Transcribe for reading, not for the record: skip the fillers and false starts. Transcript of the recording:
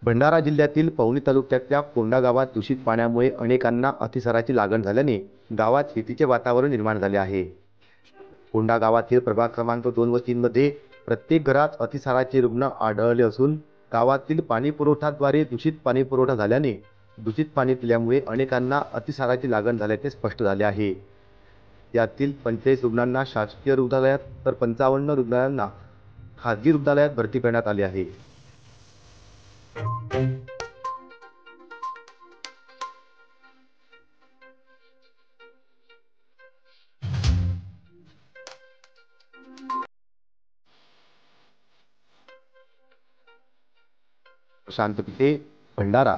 भंडारा जिल्ह्यातील पवनी तालुक्यातल्या कोंढा गावात दूषित पाण्यामुळे अनेकांना अतिसाराची लागण झाल्याने गावात भीतीचे वातावरण निर्माण झाले आहे। कोंढा गावातील प्रभाग क्रमांक 2 व 3 मध्ये प्रत्येक घरात अतिसाराचे रुग्ण आढळले असून गावातील पाणी पुरवठाद्वारे दूषित पाणी पुरवठा झाल्याने दूषित पाणी पिल्यामुळे अनेकांना अतिसाराची लागण झाल्याचे स्पष्ट झाले आहे। यातील 45 रुग्णांना शासकीय रुग्णालयात तर 55 रुग्णांना खाजगी रुग्णालयात भरती करण्यात आले आहे। प्रशांत पिते, भंडारा।